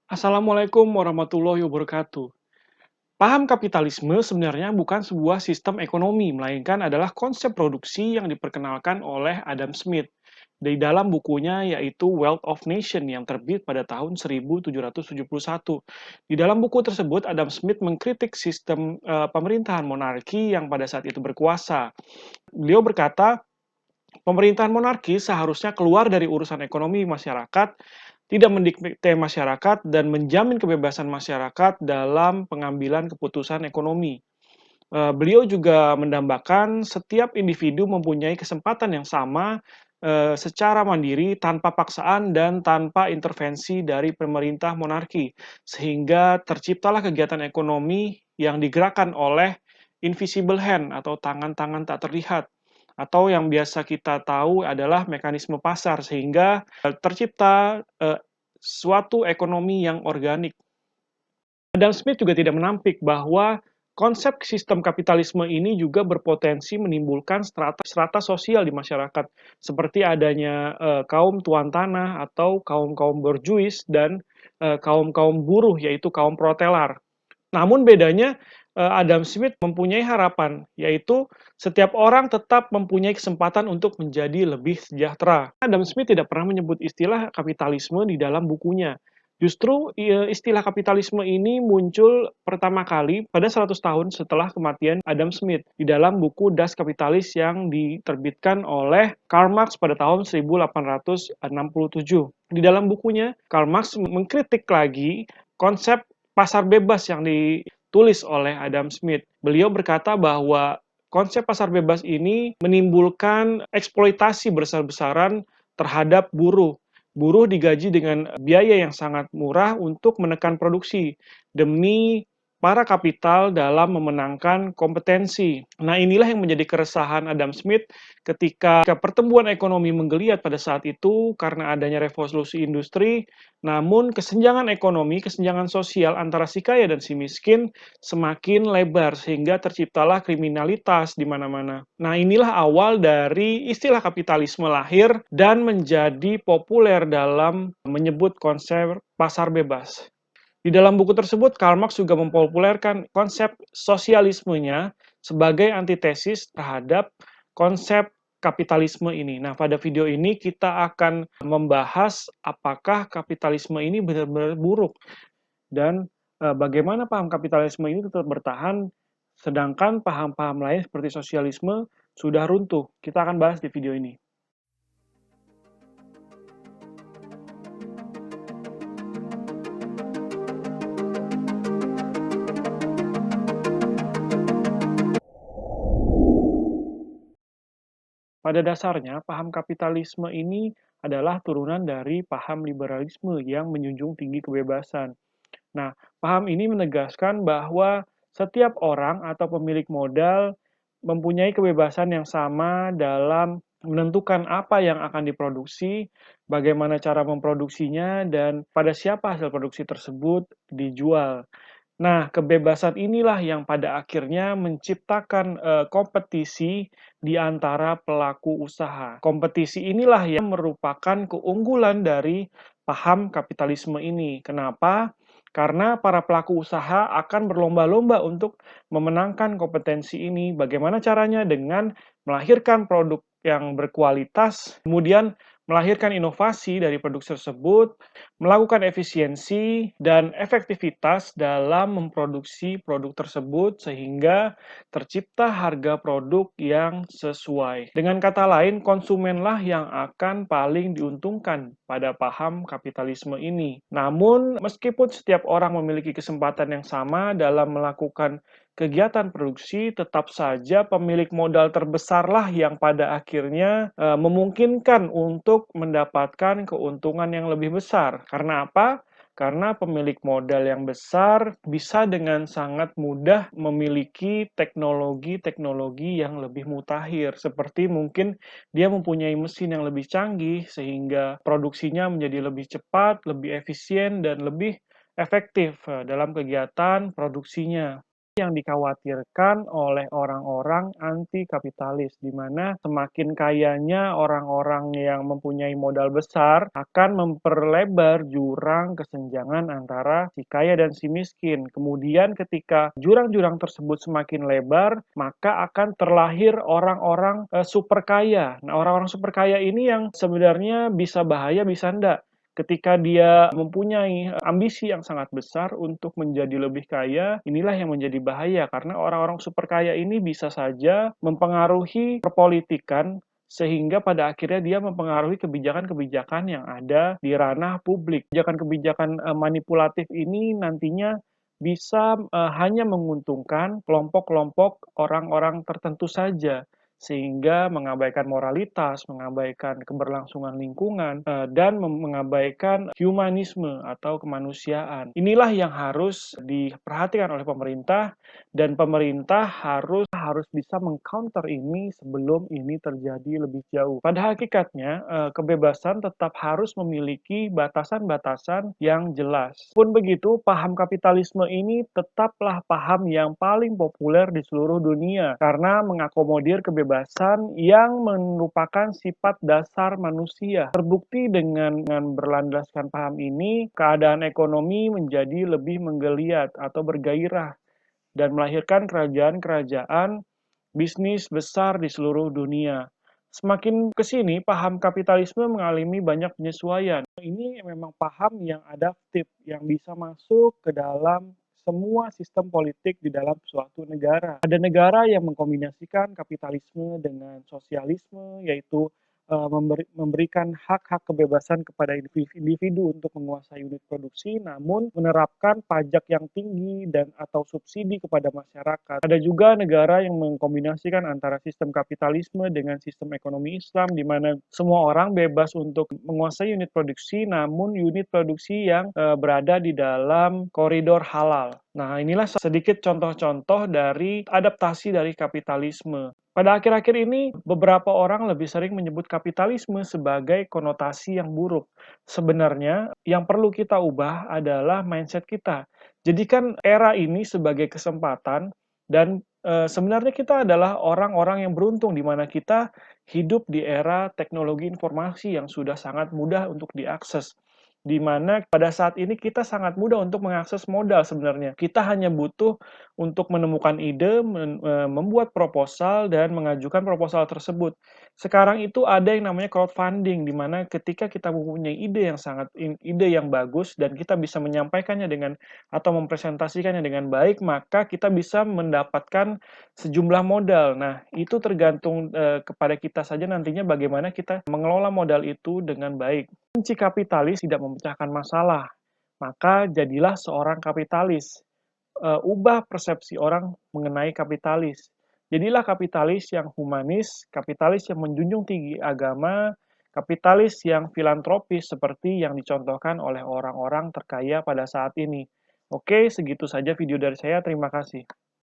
Assalamualaikum warahmatullahi wabarakatuh. Paham kapitalisme sebenarnya bukan sebuah sistem ekonomi, melainkan adalah konsep produksi yang diperkenalkan oleh Adam Smith di dalam bukunya yaitu Wealth of Nation yang terbit pada tahun 1771. Di dalam buku tersebut, Adam Smith mengkritik sistem pemerintahan monarki yang pada saat itu berkuasa. Beliau berkata, pemerintahan monarki seharusnya keluar dari urusan ekonomi masyarakat, tidak mendikte masyarakat, dan menjamin kebebasan masyarakat dalam pengambilan keputusan ekonomi. Beliau juga mendambakan setiap individu mempunyai kesempatan yang sama secara mandiri, tanpa paksaan dan tanpa intervensi dari pemerintah monarki, sehingga terciptalah kegiatan ekonomi yang digerakkan oleh invisible hand atau tangan-tangan tak terlihat, atau yang biasa kita tahu adalah mekanisme pasar, sehingga tercipta suatu ekonomi yang organik. Adam Smith juga tidak menampik bahwa konsep sistem kapitalisme ini juga berpotensi menimbulkan strata sosial di masyarakat, seperti adanya kaum tuan tanah atau kaum-kaum borjuis dan kaum-kaum buruh, yaitu kaum protelar. Namun bedanya, Adam Smith mempunyai harapan, yaitu setiap orang tetap mempunyai kesempatan untuk menjadi lebih sejahtera. Adam Smith tidak pernah menyebut istilah kapitalisme di dalam bukunya. Justru istilah kapitalisme ini muncul pertama kali pada 100 tahun setelah kematian Adam Smith di dalam buku Das Kapitalis yang diterbitkan oleh Karl Marx pada tahun 1867. Di dalam bukunya, Karl Marx mengkritik lagi konsep pasar bebas yang ditulis oleh Adam Smith. Beliau berkata bahwa konsep pasar bebas ini menimbulkan eksploitasi besar-besaran terhadap buruh. Buruh digaji dengan biaya yang sangat murah untuk menekan produksi demi para kapital dalam memenangkan kompetensi. Nah, inilah yang menjadi keresahan Adam Smith ketika pertumbuhan ekonomi menggeliat pada saat itu karena adanya revolusi industri, namun kesenjangan ekonomi, kesenjangan sosial antara si kaya dan si miskin semakin lebar sehingga terciptalah kriminalitas di mana-mana. Nah, inilah awal dari istilah kapitalisme lahir dan menjadi populer dalam menyebut konsep pasar bebas. Di dalam buku tersebut, Karl Marx juga mempopulerkan konsep sosialismenya sebagai antitesis terhadap konsep kapitalisme ini. Nah, pada video ini kita akan membahas apakah kapitalisme ini benar-benar buruk dan bagaimana paham kapitalisme ini tetap bertahan sedangkan paham-paham lain seperti sosialisme sudah runtuh. Kita akan bahas di video ini. Pada dasarnya, paham kapitalisme ini adalah turunan dari paham liberalisme yang menjunjung tinggi kebebasan. Nah, paham ini menegaskan bahwa setiap orang atau pemilik modal mempunyai kebebasan yang sama dalam menentukan apa yang akan diproduksi, bagaimana cara memproduksinya, dan pada siapa hasil produksi tersebut dijual. Nah, kebebasan inilah yang pada akhirnya menciptakan kompetisi di antara pelaku usaha. Kompetisi inilah yang merupakan keunggulan dari paham kapitalisme ini. Kenapa? Karena para pelaku usaha akan berlomba-lomba untuk memenangkan kompetensi ini. Bagaimana caranya? Dengan melahirkan produk yang berkualitas, kemudian melahirkan inovasi dari produk tersebut, melakukan efisiensi dan efektivitas dalam memproduksi produk tersebut sehingga tercipta harga produk yang sesuai. Dengan kata lain, konsumenlah yang akan paling diuntungkan pada paham kapitalisme ini. Namun, meskipun setiap orang memiliki kesempatan yang sama dalam melakukan kegiatan produksi, tetap saja pemilik modal terbesarlah yang pada akhirnya memungkinkan untuk mendapatkan keuntungan yang lebih besar. Karena apa? Karena pemilik modal yang besar bisa dengan sangat mudah memiliki teknologi-teknologi yang lebih mutakhir. Seperti mungkin dia mempunyai mesin yang lebih canggih sehingga produksinya menjadi lebih cepat, lebih efisien, dan lebih efektif dalam kegiatan produksinya. yang dikhawatirkan oleh orang-orang anti kapitalis, di mana semakin kayanya orang-orang yang mempunyai modal besar akan memperlebar jurang kesenjangan antara si kaya dan si miskin. Kemudian ketika jurang-jurang tersebut semakin lebar, maka akan terlahir orang-orang super kaya. Nah, orang-orang super kaya ini yang sebenarnya bisa bahaya, bisa enggak. Ketika dia mempunyai ambisi yang sangat besar untuk menjadi lebih kaya, inilah yang menjadi bahaya karena orang-orang super kaya ini bisa saja mempengaruhi perpolitikan sehingga pada akhirnya dia mempengaruhi kebijakan-kebijakan yang ada di ranah publik. Kebijakan-kebijakan manipulatif ini nantinya bisa hanya menguntungkan kelompok-kelompok orang-orang tertentu saja sehingga mengabaikan moralitas, mengabaikan keberlangsungan lingkungan, dan mengabaikan humanisme atau kemanusiaan. Inilah yang harus diperhatikan oleh pemerintah, dan pemerintah harus bisa meng-counter ini sebelum ini terjadi lebih jauh. Pada hakikatnya, kebebasan tetap harus memiliki batasan-batasan yang jelas. Pun begitu, paham kapitalisme ini tetaplah paham yang paling populer di seluruh dunia karena mengakomodir kebebasan yang merupakan sifat dasar manusia. Terbukti dengan berlandaskan paham ini, keadaan ekonomi menjadi lebih menggeliat atau bergairah dan melahirkan kerajaan-kerajaan bisnis besar di seluruh dunia. Semakin ke sini, paham kapitalisme mengalami banyak penyesuaian. Ini memang paham yang adaptif, yang bisa masuk ke dalam semua sistem politik di dalam suatu negara. Ada negara yang mengkombinasikan kapitalisme dengan sosialisme, yaitu memberikan hak-hak kebebasan kepada individu untuk menguasai unit produksi, namun menerapkan pajak yang tinggi dan atau subsidi kepada masyarakat. Ada juga negara yang mengkombinasikan antara sistem kapitalisme dengan sistem ekonomi Islam, di mana semua orang bebas untuk menguasai unit produksi, namun unit produksi yang berada di dalam koridor halal. Nah, inilah sedikit contoh-contoh dari adaptasi dari kapitalisme. Pada akhir-akhir ini, beberapa orang lebih sering menyebut kapitalisme sebagai konotasi yang buruk. Sebenarnya, yang perlu kita ubah adalah mindset kita. Jadikan era ini sebagai kesempatan dan sebenarnya kita adalah orang-orang yang beruntung di mana kita hidup di era teknologi informasi yang sudah sangat mudah untuk diakses. Di mana pada saat ini kita sangat mudah untuk mengakses modal sebenarnya. Kita hanya butuh untuk menemukan ide, membuat proposal, dan mengajukan proposal tersebut. Sekarang itu ada yang namanya crowdfunding, di mana ketika kita mempunyai ide yang bagus dan kita bisa menyampaikannya dengan atau mempresentasikannya dengan baik, maka kita bisa mendapatkan sejumlah modal. Nah, itu tergantung kepada kita saja nantinya bagaimana kita mengelola modal itu dengan baik. Kunci kapitalis tidak memecahkan masalah, maka jadilah seorang kapitalis. Ubah persepsi orang mengenai kapitalis. Jadilah kapitalis yang humanis, kapitalis yang menjunjung tinggi agama, kapitalis yang filantropis seperti yang dicontohkan oleh orang-orang terkaya pada saat ini. Oke, segitu saja video dari saya. Terima kasih.